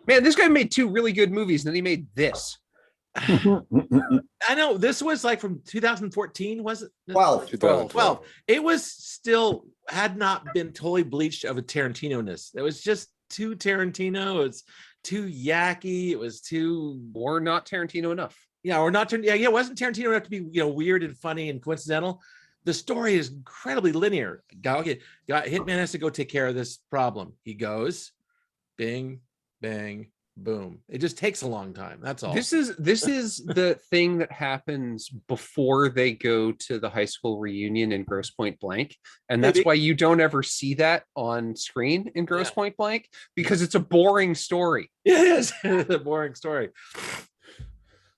Man, this guy made 2 really good movies, and then he made this. I know this was like from 2014, was it? 12. It was still had not been totally bleached of a Tarantino-ness. It was just too Tarantino. It's too yucky. It was too, or not Tarantino enough. Yeah, or not. Yeah, it wasn't Tarantino enough to be weird and funny and coincidental. The story is incredibly linear. Hitman has to go take care of this problem. He goes, bing, bang, boom. It just takes a long time. That's all. This is the thing that happens before they go to the high school reunion in Grosse Pointe Blank, and that's why you don't ever see that on screen in Grosse Pointe Blank, because it's a boring story. Yeah, it is. It's a boring story.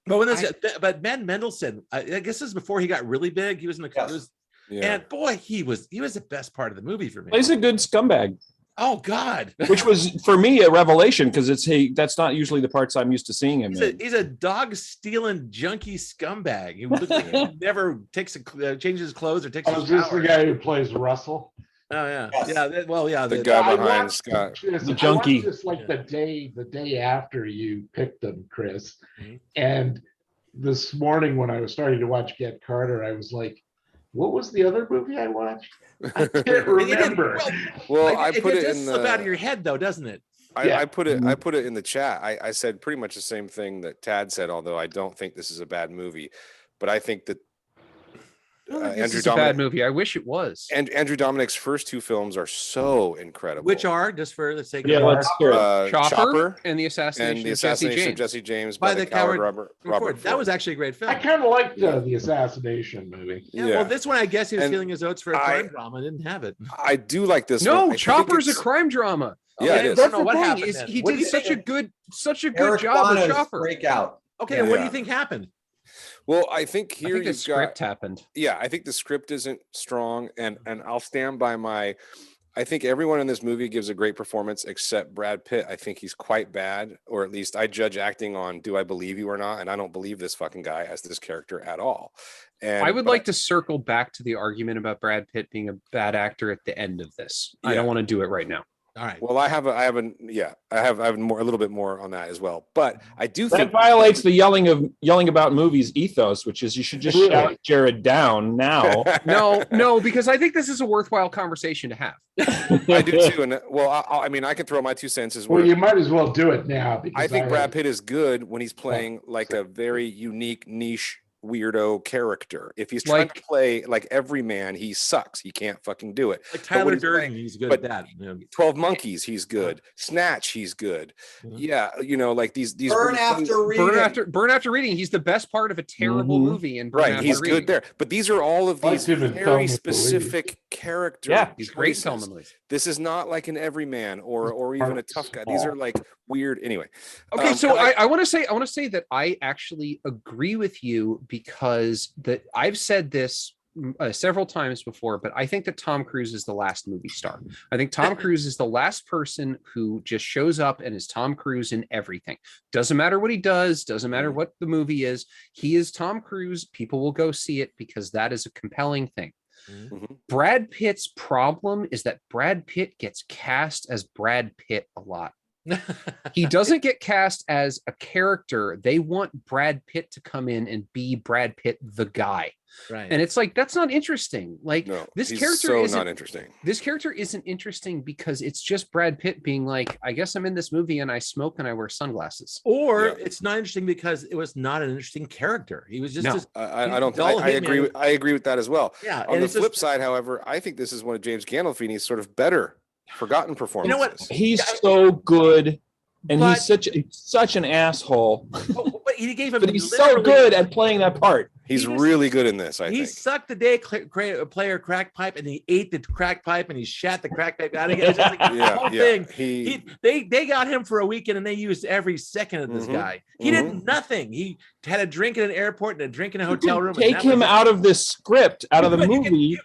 But but Ben Mendelsohn, I guess this is before he got really big. He was in the and boy, he was the best part of the movie for me. He's a good scumbag. Oh God! Which was for me a revelation, because that's not usually the parts I'm used to seeing him in. He's a dog stealing junkie scumbag. He looks like he never changes his clothes or takes. Oh, is this the guy who plays Russell? Oh yeah, yes. The guy behind Scott, the junkie. Just like the day after you picked them, Chris, and this morning when I was starting to watch Get Carter, I was like, "What was the other movie I watched? I can't remember." Well, I put it in slip out of your head, though, doesn't it? I put it in the chat. I said pretty much the same thing that Tad said, although I don't think this is a bad movie, but I think that Andrew Dominik, a bad movie. I wish it was. And Andrew Dominik's first 2 films are so incredible. Which are, just for the sake of Chopper and the assassination of Jesse James by the coward Robert That was actually a great film. I kind of liked the assassination movie. Yeah, well, this one I guess he was feeling his oats for a crime drama. Didn't have it. I do like this. No, Chopper's a crime drama. Yeah, it is. That's the thing. Is he did such a good job with Chopper. Breakout. Okay, then what do you think happened? Well, I think the script happened. Yeah, I think the script isn't strong, and I'll stand by my. I think everyone in this movie gives a great performance except Brad Pitt. I think he's quite bad, or at least I judge acting on do I believe you or not, and I don't believe this fucking guy as this character at all. And I would like to circle back to the argument about Brad Pitt being a bad actor at the end of this. I don't want to do it right now. All right. Well, I have a little bit more on that as well. But I do think that violates the yelling about movies ethos, which is you should just shout Jared down now. No, because I think this is a worthwhile conversation to have. I do too, and I mean, I can throw my 2 cents as well. Well, you might as well do it now. Because I think Brad Pitt is good when he's playing like a very unique niche weirdo character. If he's trying to play like every man, he sucks. He can't fucking do it. Like Tyler Durden, he's good at that. 12 Monkeys, he's good. Snatch, he's good. Yeah, like these Burn After Reading. He's the best part of a terrible movie. And he's good there. But these are all of these very specific characters. Yeah, he's great in This is not like an everyman or even a tough guy. These are like weird. Anyway. Okay, so I want to say that I actually agree with you, because I've said this several times before, but I think that Tom Cruise is the last movie star. I think Tom Cruise is the last person who just shows up and is Tom Cruise in everything. Doesn't matter what he does, doesn't matter what the movie is. He is Tom Cruise. People will go see it because that is a compelling thing. Mm-hmm. Brad Pitt's problem is that Brad Pitt gets cast as Brad Pitt a lot. He doesn't get cast as a character. They want Brad Pitt to come in and be Brad Pitt the guy. Right. And it's like, that's not interesting. Like, this character is not interesting. This character isn't interesting because it's just Brad Pitt being like, I guess I'm in this movie and I smoke and I wear sunglasses. Or it's not interesting because it was not an interesting character. He was just I agree with that as well. Yeah. On the flip side, however, I think this is one of James Gandolfini's sort of better forgotten performances. You know what? He's so good, and he's such an asshole. But he gave him. But he's so good at playing that part. He's really good in this. I think he sucked the day player crack pipe, and he ate the crack pipe, and he shat the crack pipe out again. It's just like the whole thing. They got him for a weekend, and they used every second of this guy. He did nothing. He had a drink in an airport and a drink in a hotel room. Take him out of this script, out of the movie,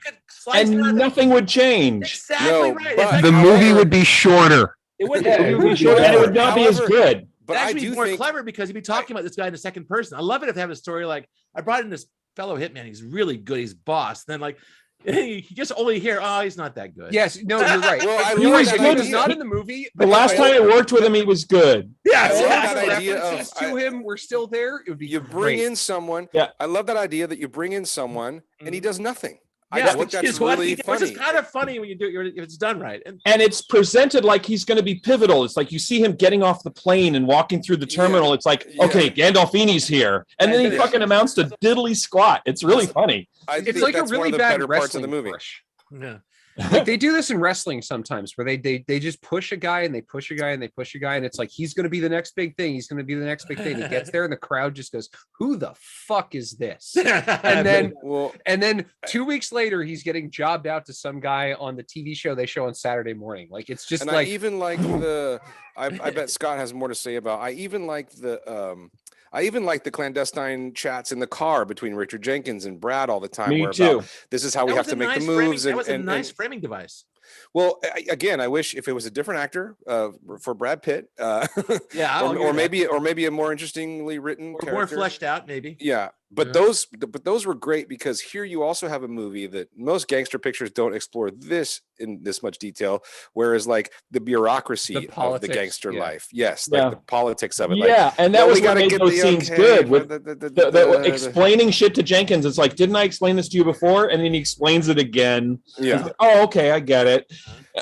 and nothing would change. Exactly right. The movie would be shorter. It would be shorter, and it would not be as good. But I do more clever because he'd be talking about this guy in the second person. I love it if they have a story like, I brought in this fellow hitman. He's really good. He's boss. Then like, You just only hear, oh, he's not that good. Yes, no, you're right. Well, I He love was that He good. was idea. not in the movie. The but last if time I worked with him, he was good. Yeah, I love yeah. that the idea of- references to him were still there, it would be You bring great. in someone. Yeah. I love that idea that you bring in someone and he does nothing. I Yeah, just think which that's is what really he did, which is funny. kind of funny when you do it if it's done right. And And it's presented like he's going to be pivotal. It's like you see him getting off the plane and walking through the terminal. It's like, Yeah. okay, Gandolfini's here. And then he Yeah. fucking amounts to diddly squat. It's really funny. I It's think like a that's one really of the bad better parts of the wrestling movie. push. yeah. Like they do this in wrestling sometimes where they just push a guy and they push a guy and they push a guy and it's like he's going to be the next big thing, he's going to be the next big thing. He gets there and the crowd just goes, who the fuck is this? And then Well, 2 weeks later he's getting jobbed out to some guy on the TV show they show on Saturday morning. Like it's just and like I even like the. I bet Scott has more to say about. I even like the clandestine chats in the car between Richard Jenkins and Brad all the time. Me where too. about, this is how we That have was to a make the nice moves. That was a and nice framing device. well, again, I wish if it was a different actor for Brad Pitt, Yeah, I'll or agree with maybe a more interestingly written that. Or character. more fleshed out, maybe. Yeah, but Yeah. those were great because here you also have a movie that most gangster pictures don't explore this in this much detail, whereas like the bureaucracy of the politics, gangster yeah. life, yes, Yeah. like the politics of it. Like, Yeah, and that well, was we what gotta made get those the scenes okay good for with the explaining shit to Jenkins. It's like, didn't I explain this to you before? And then he explains it again. yeah. It's like, oh, okay, I get it.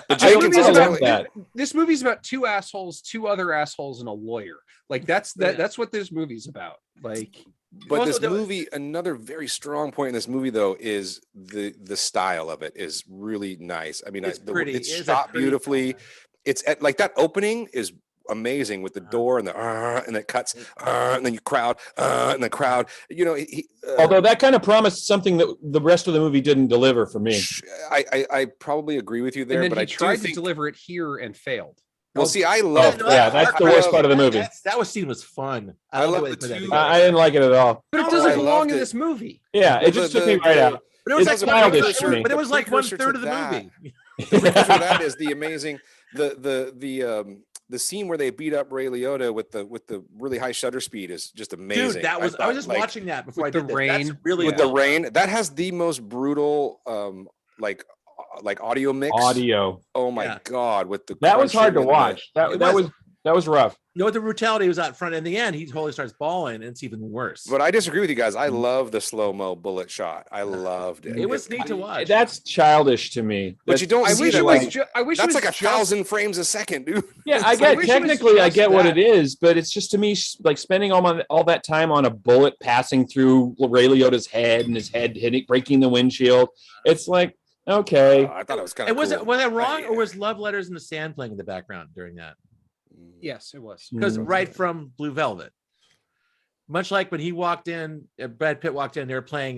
But I Jenkins love is about- that. this movie's about two assholes, two other assholes, and a lawyer. Like that's that's what this movie's about. Like But Also, this there was- movie, another very strong point in this movie, though, is the style of it is really nice. I mean, It's pretty. it's It is a shot pretty beautifully. film. It's at, like that opening is amazing with the Uh-huh. door and the and it cuts and then you crowd and the crowd. You know, Although that kind of promised something that the rest of the movie didn't deliver for me. I probably agree with you there, and then but he I do tried to think. deliver it here and failed. Well, see, I love. Yeah, that's the worst part of the movie. That was scene was fun. I love love way the they put that two- together. I didn't like it at all. But it No, doesn't I belong loved in it. this movie. Yeah, Well, it just took me right out. But it was It's like childish to me. But it was like one precursor third to of the that- movie. The precursor to that is the amazing the scene where they beat up Ray Liotta with the really high shutter speed is just amazing. Dude, that was I thought, was just like, watching that before I with the did this. That's rain- really with the well rain. That has the most brutal like audio mix. Audio. Oh my Yeah. god! With the That was hard to crunching and watch. It That was rough. You know what the brutality was out front. In the end, he totally starts bawling, and it's even worse. But I disagree with you guys. I love the slow mo bullet shot. I loved it. It was neat to watch. That's childish to me. But you don't I see wish that. it was. Like, I wish it that's was like a just- 1,000 frames a second, dude. Yeah, I I get wish it was technically, I just get what that. it is, but it's just to me like spending all that time on a bullet passing through Ray Liotta's head and his head hitting, breaking the windshield. It's like, okay, I thought it was kind And of. was cool. it was that wrong, or was Love Letters in the Sand playing in the background during that? Yes, it was. Because Mm. right from Blue Velvet, much like when he walked in, Brad Pitt walked in, they were playing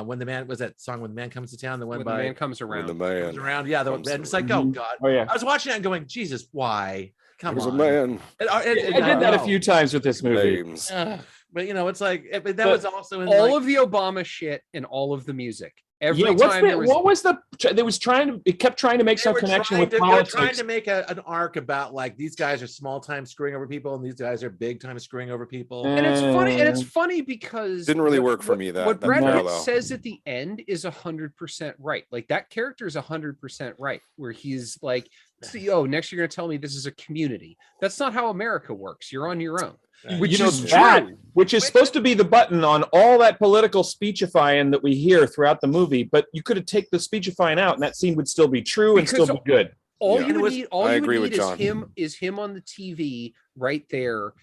when the man was that song when the man comes to town, the one When by the man comes When around. the man. comes around, yeah, comes and it's like, oh god, oh yeah. I was watching it and going, Jesus, why? Come There's a on, man. And I did that a few times with this movie. Names. But you know, it's like but that But was also in All like, of the Obama shit and all of the music. Every Yeah, time there was. what was the? They was trying to. It kept trying to make they some were connection trying with to- they were trying politics. to make an arc about like these guys are small time screwing over people, and these guys are big time screwing over people. And it's funny, and it's funny because Didn't really what- work for what- me, that- what that Brad Pitt parallel. says at the end is 100% right. Like that character is 100% right, where he's like, "Oh, next you're going to tell me this is a community." That's not how America works. You're on your own, which You know, is that, true. which is supposed to be the button on all that political speechifying that we hear throughout the movie, but you could have taken the speechifying out, and that scene would still be true and Because still be good. All Yeah. you It would was- need, all I you agree would with need John. is him on the TV right there.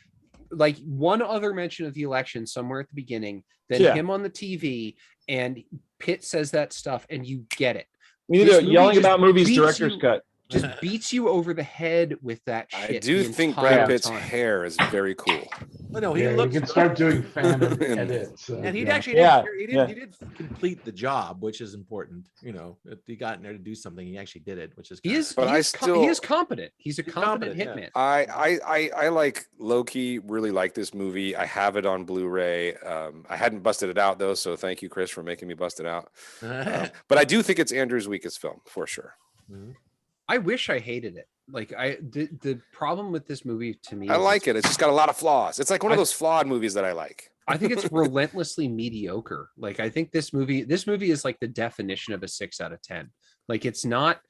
Like one other mention of the election somewhere at the beginning, then Yeah. him on the TV, and Pitt says that stuff, and you get it. We need This a movie yelling just about movies beats director's you- cut. Just beats you over the head with that shit. I do the think entire Brad Pitt's time. hair is very cool. But no, he Yeah, you looked can start doing fan edits. and he yeah. actually Yeah, he did complete the job, which is important. You know, if he got in there to do something, he actually did it, which is He kinda- is, But he I is still- he is competent. He's a He's competent competent, hitman. I like low-key really like this movie. I have it on Blu-ray. I hadn't busted it out though, so thank you, Chris, for making me bust it out. But I do think it's Andrew's weakest film for sure. I wish I hated it. Like the problem with this movie to me, I is like it. It's just got a lot of flaws. It's like one of I- those flawed movies that I like. I think it's relentlessly mediocre. Like I think this movie is like the definition of a 6 out of 10. Like it's not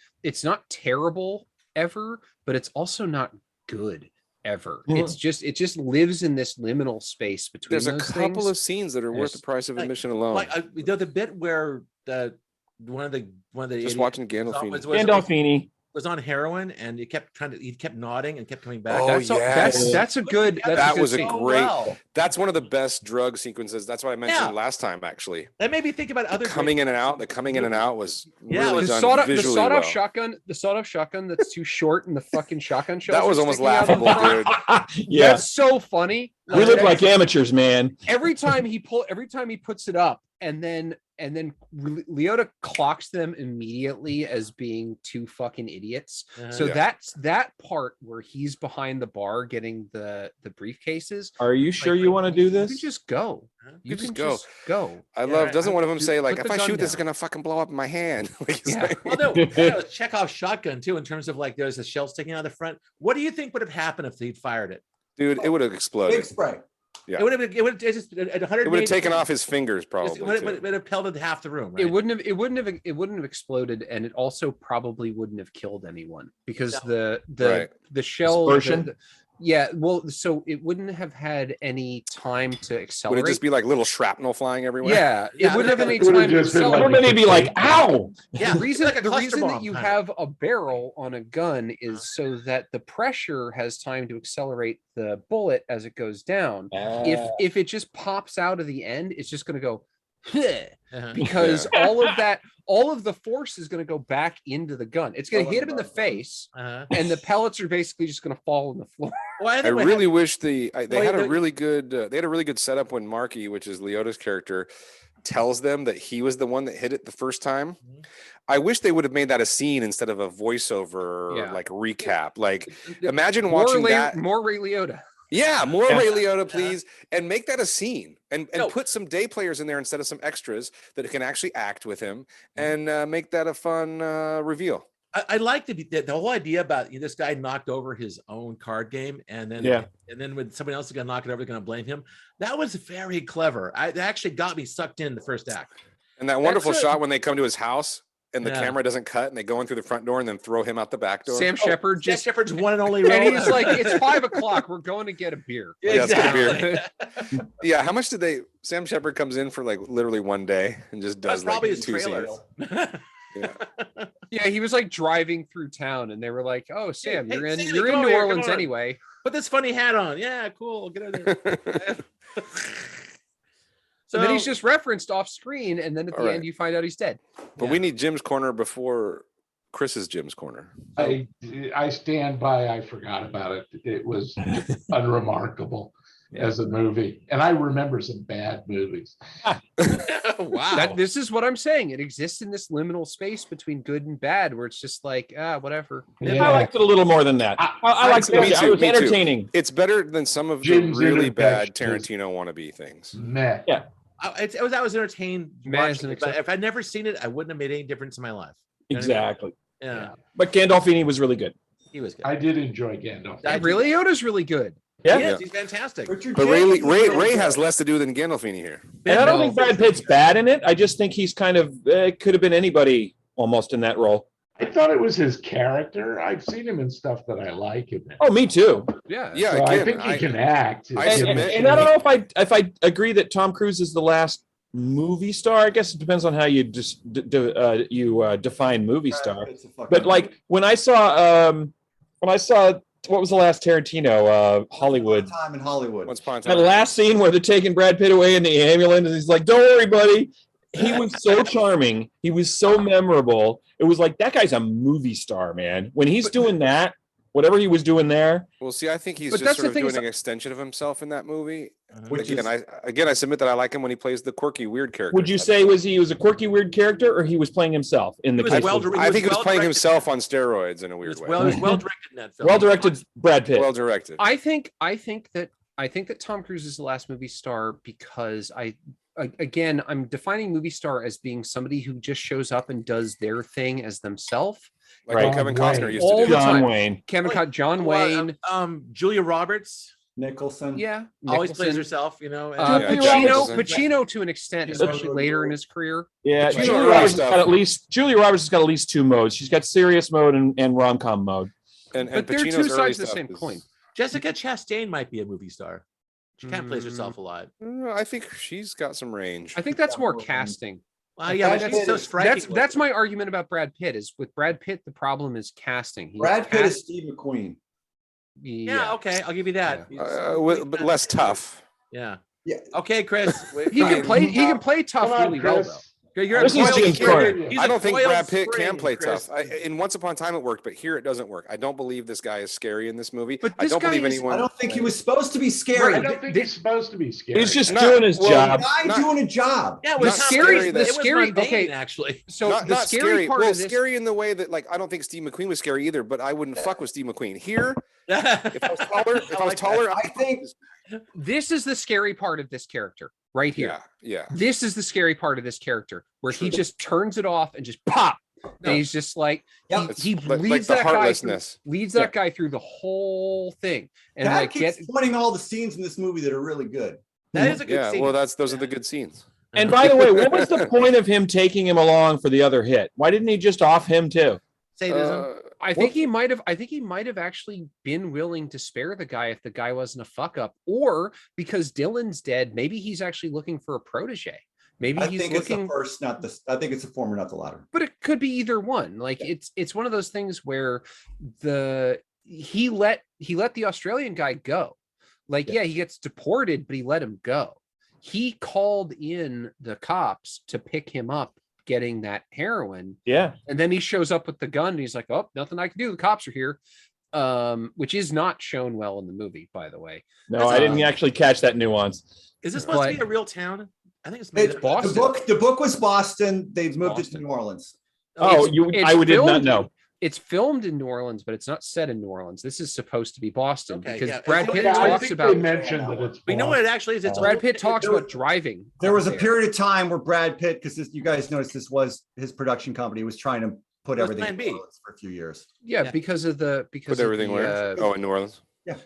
terrible ever, but it's also not good ever. It just lives in this liminal space between There's a those couple things. of scenes that are worth the price of admission alone. Like the bit where one of the Just idiots watching Gandolfini. Gandolfini. was on heroin, and he kept nodding and kept coming back. Oh, That's a good. That's That a good was a scene. great. That's one of the best drug sequences. That's what I mentioned last time. Actually, That made me think about other coming in and out. The coming in and out was Yeah, really The done visually sawed-off well. shotgun. The sawed-off shotgun that's too short, and the fucking shotgun shells. That was are almost sticking out of the laughable, front. dude. Yeah, That's so funny. we look like amateurs, man. every time he puts it up, and then Leota clocks them immediately as being two fucking idiots. So Yeah. that's that part where he's behind the bar getting the briefcases. Are you sure you want to do You can this? just go. You just can go. just go. I Yeah, love. Doesn't I- one of them say like, put if the I gun shoot this, it's down. gonna fucking blow up in my hand? Like, he's Yeah. like- Well, no, that was Chekhov's shotgun too. In terms of like, there's a shell sticking out of the front. What do you think would have happened if he'd fired it? dude, it would have exploded. Big spray. Yeah. It would have just at 100. It would have taken off his fingers, probably. It would too. have pelted half the room. Right? It wouldn't have exploded, and it also probably wouldn't have killed anyone because the Right. shell Dispersion? yeah, well, so it wouldn't have had any time to Would accelerate. it just be like little shrapnel flying everywhere? Yeah, Yeah, it wouldn't have any it would've time to just been like- accelerate. Everybody be like, "Ow!" Yeah, The reason like a cluster that bomb, you kinda. have a barrel on a gun is so that the pressure has time to accelerate the bullet as it goes down. If it just pops out of the end, it's just going to go because all of the force is going to go back into the gun. It's going to hit him in the face, and the pellets are basically just going to fall on the floor. Well, I anyway, really wish they Well, had a the- really good setup when Marky, which is Leota's character, tells them that he was the one that hit it the first time. I wish they would have made that a scene instead of a voiceover or Yeah. like recap. Like imagine watching that. More Ray Liotta. Yeah, more Yeah. Ray Liotta, please, and make that a scene, and No. put some day players in there instead of some extras that can actually act with him, and make that a fun reveal. I like the whole idea about this guy knocked over his own card game, and then when somebody else is going to knock it over, they're going to blame him. That was very clever. It actually got me sucked in the first act. And that wonderful That's shot when they come to his house and the Yeah. camera doesn't cut, and they go in through the front door and then throw him out the back door. Sam Shepard Jeff just Shepard's one and only and role. he's like, it's 5:00. We're going to get a beer. Yeah, it's good Exactly. Yeah, how much did they? Sam Shepard comes in for like literally one day and just That's does like probably his 2 trailer. scenes. Yeah. Yeah, he was like driving through town, and they were like, "Oh, Sam, Hey, you're in Sammy, you're come in over New here, come Orleans on." anyway." Put this funny hat on. Yeah, cool. Get out of there. So then he's just referenced off screen, and then at the All right. end you find out he's dead. But we need Jim's corner before Chris's Jim's corner. I stand by. I forgot about it. It was unremarkable as a movie, and I remember some bad movies. Wow. This is what I'm saying. It exists in this liminal space between good and bad, where it's just like, whatever. Yeah. I liked it a little more than that. I liked Me it. too, It was me too. entertaining. It's better than some of Jim's the really bad intervention is- Tarantino wannabe things. Meh. Yeah. I was entertained Man, watching it, but if I'd never seen it, I wouldn't have made any difference in my life. You know what I mean? Exactly. Yeah, But Gandolfini was really good. he was good. I did enjoy Gandalf. I- Ray Liotta's really good. Yeah. He is. He's fantastic. Richard But Jenkins is Ray really has good. less to do than Gandolfini here. And I don't No. think Brad Pitt's bad in it. I just think he's kind of could have been anybody almost in that role. I thought it was his character. I've seen him in stuff that I like him in. Oh, me too. Yeah. Yeah, So I again, think he can act. I And, submit- and I don't know if I agree that Tom Cruise is the last movie star. I guess it depends on how you just define movie star. It's a fucking- But like when I saw what was the last Tarantino Hollywood. Time in Hollywood. Once upon a That time. last scene where they're taking Brad Pitt away in the ambulance, and he's like, "Don't worry, buddy." He was so charming. He was so memorable. It was like that guy's a movie star, man. When he's doing that, whatever he was doing there, Well, see, I think he's But just that's sort the of thing doing is- an extension of himself in that movie. Which Again, is- I submit that I like him when he plays the quirky, weird character. would you say he was a quirky, weird character, or he was playing himself in the He was case? well of- directed. I think he was playing well-directed. himself on steroids in a He weird was way. well directed in that film. Well-directed Brad Pitt. Well directed. I think that Tom Cruise is the last movie star because again, I'm defining movie star as being somebody who just shows up and does their thing as themselves. Like Right. what Kevin Costner used All to the do. time. John Wayne. John Wayne. Julia Roberts. Nicholson. Yeah, Always plays Nicholson. herself, you know. Julia Pacino, Nicholson. Pacino to an extent, especially later in his career. Yeah, But you Julia know Roberts has stuff. got at least two modes. She's got serious mode and rom-com mode. And But they're Pacino's two early sides of the stuff same is- coin. Jessica Chastain might be a movie star. She kind of plays Mm. herself a lot. I think she's got some range. I think that's Yeah, more more range. casting. Well, yeah, but Brad she's Pitt so is- striking. That's my argument about Brad Pitt. Is with Brad Pitt, the problem is casting. He's Brad Pitt is cast- Steve McQueen. Yeah, okay, I'll give you that. But less tough. Yeah. Yeah. Okay, Chris. He can play. He can play tough Come on, really well, Chris. though. You're This is coiled James spring. Corden. He's I a don't think coiled Brad Pitt spring, can play Chris. tough. In Once Upon a Time it worked, but here it doesn't work. I don't believe this guy is scary in this movie. But I this don't guy believe is- anyone. I don't think he was supposed to be scary. I don't think he's supposed to be scary. He's just Not- doing his well, job. Guy Not- doing a job. Yeah, it Not was scary, scary. the It was scary- mundane, okay. actually. So not the not scary scary. part Well, of this, scary in the way that like I don't think Steve McQueen was scary either, but I wouldn't fuck with Steve McQueen. Here, if I was taller, I I think this is the scary part of this character right here. yeah. This is the scary part of this character where he just turns it off and just pop. No. And he's just like Yep. It's he like leads the that guy through, heartlessness. leads that guy through the whole thing and Dad like keeps get pointing all the scenes in this movie that are really good. That is a good Yeah, scene. well, those are the good scenes. And by the way, what was the point of him taking him along for the other hit? Why didn't he just off him too? Sadism. I think he might have actually been willing to spare the guy if the guy wasn't a fuck up, or because Dylan's dead, maybe he's actually looking for a protege. Maybe I he's think it's the looking, first, not the. I think it's the former, not the latter. but it could be either one. Like it's one of those things where he let the Australian guy go. Like, yeah, he gets deported, but he let him go. He called in the cops to pick him up, getting that heroin. Yeah. And then he shows up with the gun and he's like, oh, nothing I can do. The cops are here. Which is not shown well in the movie, by the way. No, I didn't actually catch that nuance. Is this supposed to be a real town? I think it's made It's up. Boston. The book was Boston. They've moved it to Boston. New Orleans. Oh, It's I did not filmed- know. It's filmed in New Orleans, but it's not set in New Orleans. This is supposed to be Boston Okay, because yeah. Brad Pitt I talks think about they mentioned that it's. We know what it actually is. It's Brad old- Pitt talks there about was- driving. There was a there. period of time where Brad Pitt, because you guys noticed this was his production company, was trying to put It was everything Plan in B. New Orleans for a few years. Yeah, Yeah. because of the Put everything where? Oh, in New Orleans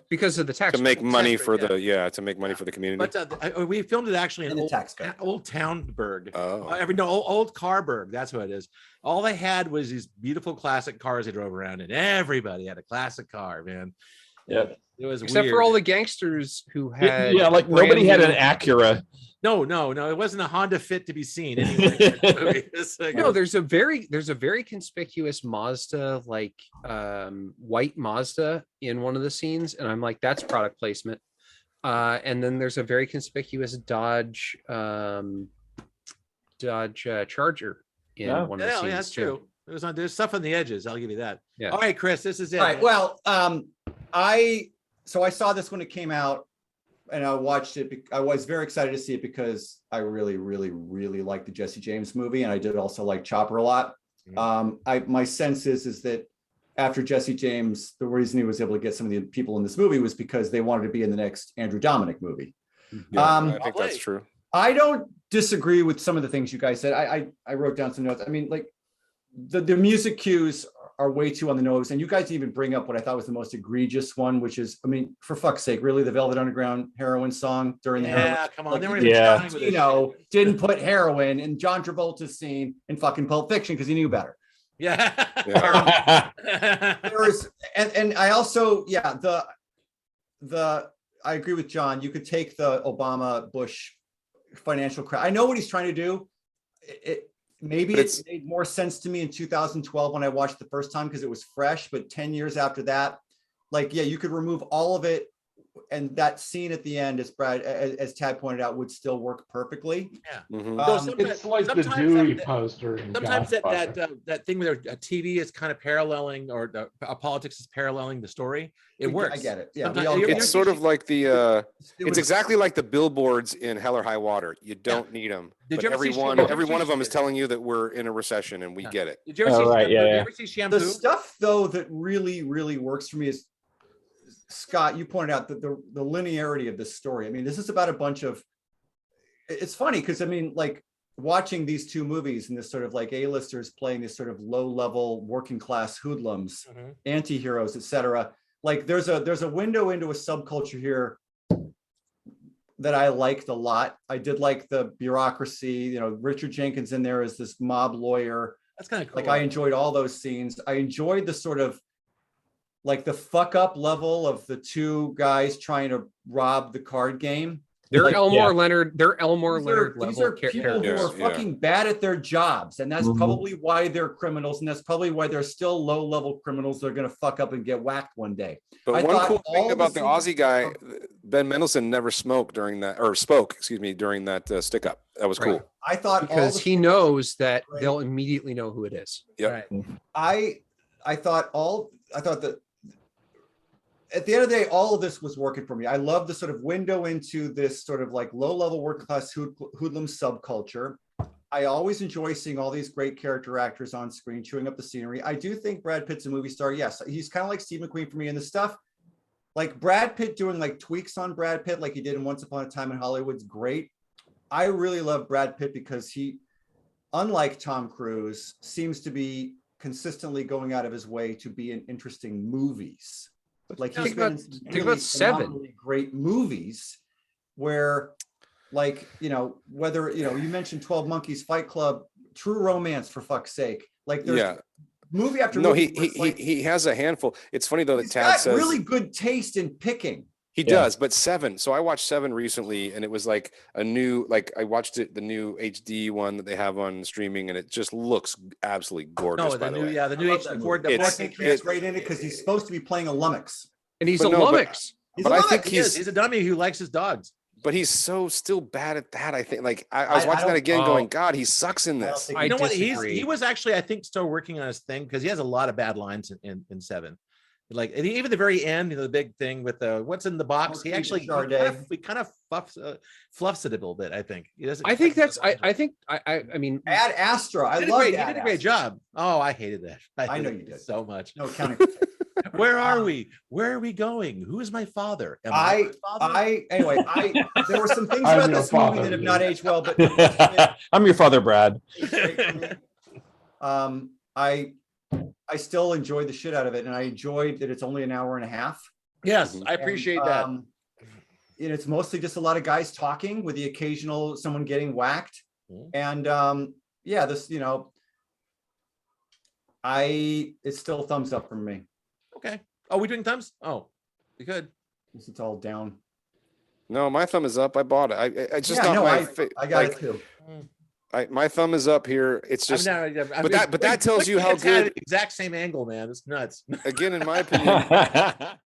because of the tax to make money Tax for rate, to make money for the community. But we filmed it actually in In the old, tax code. old Townburg. Oh. Old Carburg. That's what it is. All they had was these beautiful classic cars they drove around, and everybody had a classic car, man. Yeah. It was except weird. for all the gangsters who had Yeah, like brand nobody had new- an Acura. No, it wasn't a Honda Fit to be seen. Anyway, in that movie. It's like- No, there's a very conspicuous Mazda, like white Mazda in one of the scenes, and I'm like, that's product placement. And then there's a very conspicuous Dodge Charger in Oh. one of the yeah, scenes. that's too. true. There's stuff on the edges. I'll give you that. Yeah. All right, Chris, this is it. All right. Well, I saw this when it came out, and I watched it. I was very excited to see it because I really, really, really liked the Jesse James movie, and I did also like Chopper a lot. My sense is that after Jesse James, the reason he was able to get some of the people in this movie was because they wanted to be in the next Andrew Dominik movie. Yeah, I think that's true. I don't disagree with some of the things you guys said. I wrote down some notes. I mean, like the music cues are way too on the nose. And you guys even bring up what I thought was the most egregious one, which is, I mean, for fuck's sake, really, the Velvet Underground heroin song during the heroin. Yeah, come on. Like, They were even even Yeah. trying with this shit. Didn't put heroin in John Travolta's scene in fucking Pulp Fiction because he knew better. Yeah. There was, and I also, I agree with John. You could take the Obama Bush financial crash. I know what he's trying to do. Maybe it made more sense to me in 2012 when I watched the first time because it was fresh, but 10 years after that, like, yeah, you could remove all of it. And that scene at the end, as Tad pointed out, would still work perfectly. Yeah. Mhm. No, sometimes- It's like the sometimes Dewey that- poster. in Sometimes Godfather. that thing where a TV is kind of paralleling, or politics is paralleling the story. It works. I get it. Yeah, Sometimes- we all you're- get It's it. sort of like It it's was- exactly like the billboards in Hell or High Water. You don't need them. Did But you ever every see- one, did you every ever one see- of them is telling you that we're in a recession and we Yeah. get it. Did you ever Oh, see right, Shampoo? yeah, Did you yeah. ever see Shampoo? The stuff though that really works for me is, Scott, you pointed out that the linearity of this story. I mean, this is about a bunch of, it's funny because I mean, like watching these two movies and this sort of like A-listers playing this sort of low-level working class hoodlums, Mhm. anti-heroes, etc. like there's a window into a subculture here that I liked a lot. I did like the bureaucracy, you know, Richard Jenkins in there as this mob lawyer. That's kind of cool. Like I enjoyed all those scenes. I enjoyed the sort of like the fuck up level of the two guys trying to rob the card game. They're Like, Elmore Leonard. They're Elmore These Leonard are level people who characters. are fucking bad at their jobs, and that's Mhm. probably why they're criminals, and that's probably why they're still low-level criminals. They're gonna fuck up and get whacked one day. But I one thought cool all thing the about the scenes- Aussie guy, Ben Mendelsohn, never smoked during that, or spoke, excuse me, during that stick up. That was cool. Right. I thought all Because the he scenes- knows that Right. they'll immediately know who it is. Yep. Right. I thought that at the end of the day, all of this was working for me. I love the sort of window into this sort of like low-level working-class hoodlum subculture. I always enjoy seeing all these great character actors on screen chewing up the scenery. I do think Brad Pitt's a movie star. Yes, he's kind of like Steve McQueen for me. And the stuff like Brad Pitt doing like tweaks on Brad Pitt, like he did in Once Upon a Time in Hollywood's great. I really love Brad Pitt because he, unlike Tom Cruise, seems to be consistently going out of his way to be in interesting movies. Like he's Think been about- in some think really about Seven. phenomenally great movies where, like, you know, whether, you know, you mentioned 12 Monkeys, Fight Club, True Romance, for fuck's sake. Like there's Yeah. movie after No, movie. where it's like, he has a handful. It's funny though that he's Tad got says really good taste in picking. he does, but Seven. So I watched Seven recently, and it was like a new, like I watched it, the new HD one that they have on streaming, and it just looks absolutely gorgeous. No, by the the new, way. yeah, the I new love H that the movie. Ford. I It's- think he's great in it because he's supposed to be playing a lummox. And he's But a no, but- lummox. He's But a I lummox. think He's a dummy who likes his dogs. But he's so still bad at that. I think. Like I was I watching that don't- again, oh. going, God, he sucks in I don't this. think I You know what? disagree. He was actually, I think, still working on his thing because he has a lot of bad lines in Seven. Like and even the very end, you know, the big thing with the what's in the box. He Marquis actually Chardonnay. he kind of fluffs it a little bit. I think. He doesn't. I think that's. I think. I mean. Ad Astra. I He did love he did a great job. Oh, I hated that. I know hated you it did. so much. No counting. Where are we? Where are we going? Who is my father? Am I- my father? Anyway, there were some things I'm about your this movie father, that have dude. not aged well, but I'm your father, Brad. I still enjoyed the shit out of it, and I enjoyed that it's only an hour and a half. Yes, I appreciate that. And it's mostly just a lot of guys talking with the occasional someone getting whacked. Mhm. And yeah, this, you know, it's still thumbs up from me. Okay. Oh, we doing thumbs? Oh, we could. It's all down. No, my thumb is up. I bought it. It's just Yeah, not no, my. I got it too. My thumb is up here. It's just but that tells you how It's at good- the exact same angle, man. It's nuts. again, in my opinion,